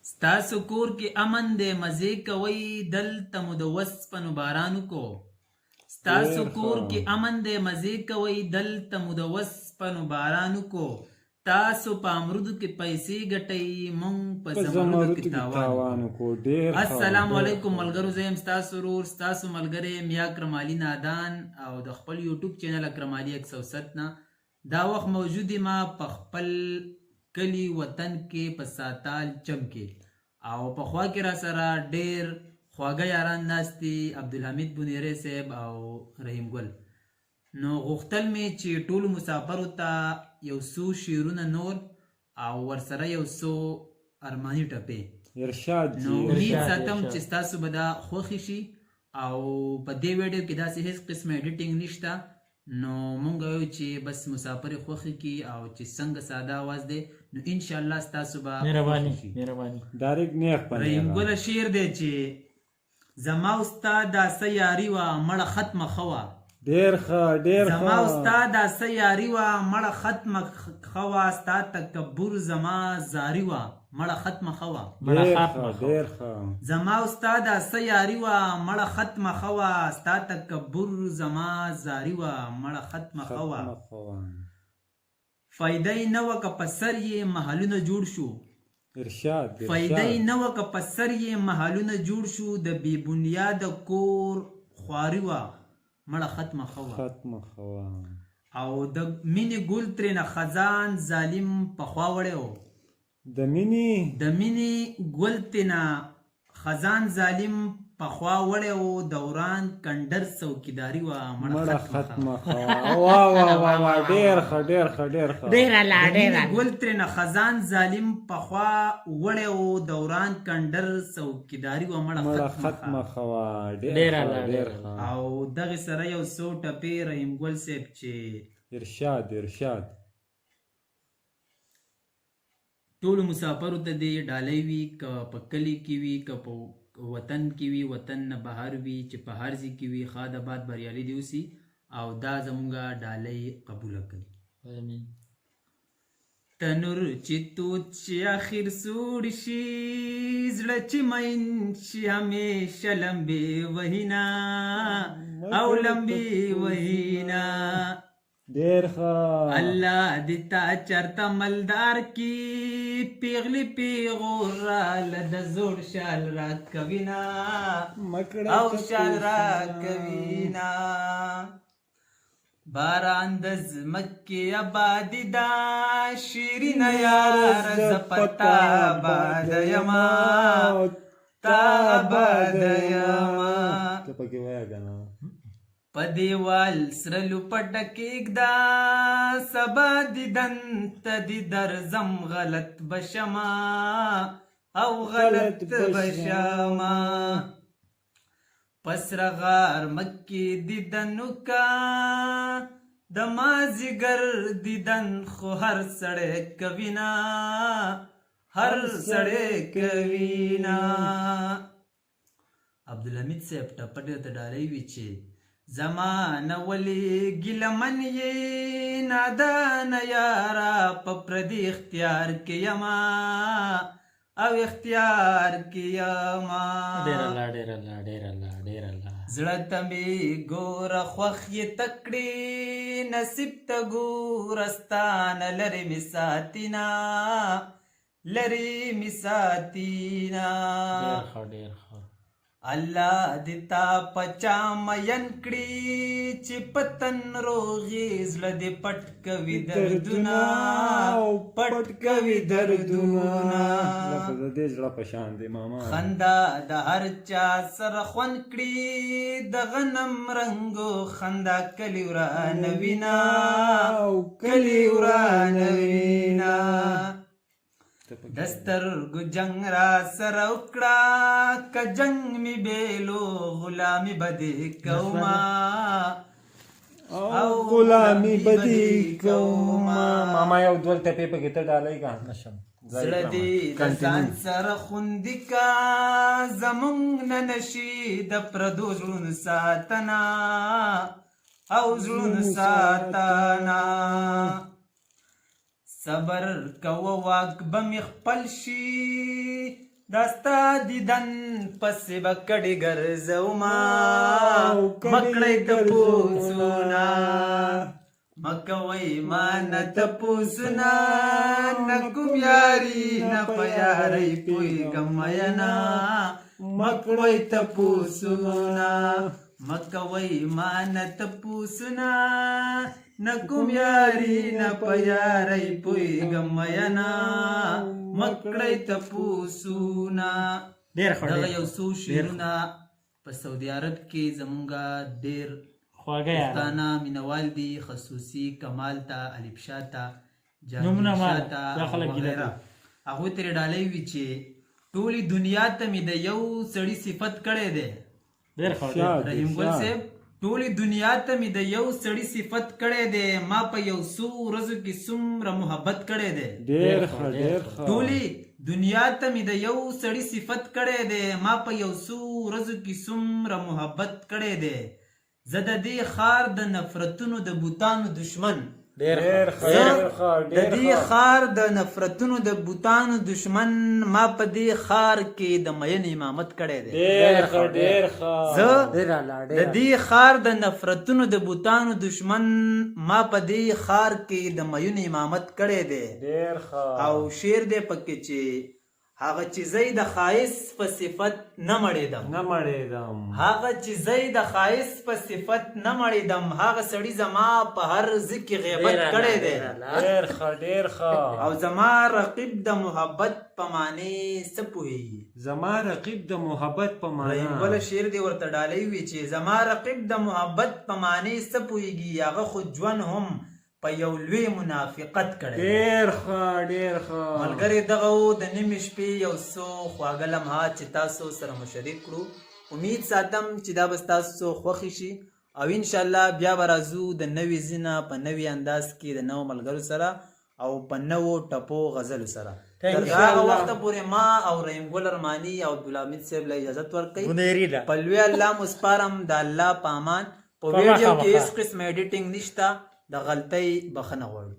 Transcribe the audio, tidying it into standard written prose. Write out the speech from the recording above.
ستاسو کور کې امن دی مزې کوئ دلته مو د وسپنو بارانو کو ستاسو کور کې امن دی مزې کوئ دلته مو د وسپنو بارانو کو تاسو په امرودو کې پیسې ګټئ مونږ په زمرودو کې تاوان کو. السلام علیکم ملګرو، زه یم ستاسو ورور ستاسو ملګری میا اکرم علي نادان او د خپل یوټیوب چینل اکرم علي 107 نه دا وخت موجود ما په خپل کلی وطن کې په ساتال چم کې او په خوا کې را سره ډېر خواږه یاران ناست دي، عبدالحمید بونیری صاحب او رحیم ګل. نو غوښتل مې چې ټولو مسافرو ته یو څو شعرونه نور او ورسره یو څو ارماني ټپې ارشاد نو امید ساتم چې ستاسو به دا خوښې شي او په دې ویډیو کې داسې هیڅ قسمه ایډیټینګ نشته. نو مونږ وایو چې بس مسافر خوښې کی او چې څنګه ساده आवाज دی نو ان شاء الله ستاسو به مهرباني ډایرکټ نیک پنه رحیم ګل شعر دی چې زما استاد دا سیاری وا مړه ختمه خوا ډیر ښه زما استاد دا سیاری وا مړه ختمه خوا ستا تکبر زما زاری وا مړه ختمه خوا ډیر ښه زما استاد دا سیاری وا مړه ختمه خوا ستا تکبر زما زاری وا مړه ختمه خوا فائدې نه وک په سر یې محلونه جوړ شو ارشاد فائدې نه وک په سر یې محلونه جوړ شو د بی بنیاد کور خواري وا مړه ختمه خوا او د مینې ګل ترېنه خزان ظالم پخوا وړی د مینې ګل ترېنه خزان ظالم پخوا وړی و دوران کندر څوکیداري وه مړه ختمه خوا ډېر ښه مینې ګل ترېنه خزان ظالم پخوا وړی و دوران کندر څوکیداري وه مړه ختمه خوا او دغې سره یو څو ټپې رحیم ګل صاحب چې ارشاد ټولو مسافرو ته دې ډالۍ وي که په کلي کې وي که په وطن کې وي وطن نه بهر وي چې په هر ځای کې وي ښاد آباد بریالي دې اوسي او دا زموږه ډالۍ قبوله کړي. تنور چې تود شي اخر سوړ شي زړه چې مین شي همیشه لمبې وهینا او لمبې وهینا ډېر ښه الله دې تا چرته ملدار کی پیغلی پیغور راله د زوړ شال را کوینا او شال را کوینا باران د ځمکې آبادي دا شیرینه یار زه پتا آباد یما تا آباد یما په دیوال سره لوپټه کېږده سبا دیدن ته دې درځم غلط بشما او غلط بشما پسره غار مکې دیدن وکا د مازدیګر دیدن خو هر سړی کوینا هر سړی کوینا. عبدالحمید صاحب ټپه ډېر ته ډالۍ وي چې زمانه ولې ګیلمن یې نادانه یاره په پردي اختیار کې یما او اختیار کې یما زړه ته مې ګوره خوښ یې تکړې نصیب ته ګوره ستانه لرې مې ساتینا الله دې تا پچا مین کړي چې پتن روغي زړه دې پټ کوي دردونه خندا د هر چا سره خوند کړي د غنم رنګو خندا کلی ورانه وینا دسترګو جنگ را سره وکړه که جنگ می بیلو غلامي بدې کوما او غلامي بدې کوما. ماما یو دول ټپې پکې ته ډالۍ کا نشم زړه دې د ځان سره خوندي کا زمونږ نه نشي د پردو زړونو ساتنه او زړونو ساتنه صبر کوه واک به مې خپل شي داستا دیدن پس بکڑی گرزوما مکڑی تپوسونا مکوی مان تپوسنا نکم یاری نپیاری پوی گمینا مکوی تپوسونا مکوی مان تپوسنا نکم یاری نپیاری پوی گمینا مکڑی تپوسونا. دغه یو څو شعرونه په سعودي عرب کې زمونږه ډېر پښتانه مینوال دي، خصوصي کمال ته، الف شاه ته، جهاني شاه ته وغیره. هغوی ترې ډالۍ وي چې ټولې دنیا ته مې د یو سړي صفت کړی دی. رحیم ګل صاحب ټولې دنیا ته مې د یو سړي صفت کړی دی، ما په یو څو ورځو کې څومره محبت کړی دی. ټولې دنیا ته مې د یو سړي صفت کړی دی، ما په یو څو ورځو کې څومره محبت کړی دی. زه د دې ښار د نفرتونو د بوتانو دشمن، د دې ښار د نفرتونو د بوتانو دشمن، ما په دې ښار کې د مین امامت کړی دی. زه د دې ښار د نفرتونو د بوتانو دشمن، ما په دې ښار کې د مین امامت کړی دی. او شعر دی پکې چې هغه چیزی د خایس په صفت نه مړېدم، هغه چیزی د خایس په صفت نه مړېدم، هغه سړي زما په هر ذکر غیبت کړی دی. او زما رقیب د محبت په معنی څه پوهېږي؟ زما رقیب د محبت په معنی. رحیم ګل شعر دی ورته ډالۍ وي چې زما رقیب د محبت په معنی څه پوهېږي، هغه خو ژوند هم په یو لوی منافقت کړی. ډېر ښه ملګري دغه و د نیمې شپې یو څو خواږه لمحات چې تاسو سره مو شریک کړو. امید ساتم چې دا به ستاسو خوښې شي او انشاءالله بیا به راځو د نوي ځینه په نوي انداز کې د نوو ملګرو سره او په نوو ټپو غزلو سره. تر هغه وخته پورې ما او رحیم ګل ارماني او عبدالحمید صاحب له اجازت ورکوي. په لوی الله مو سپارم، د الله په امان. په ویډیو کې هیڅ قسم ایډیټینګ نشته، د غلطۍ بخښنه غواړو.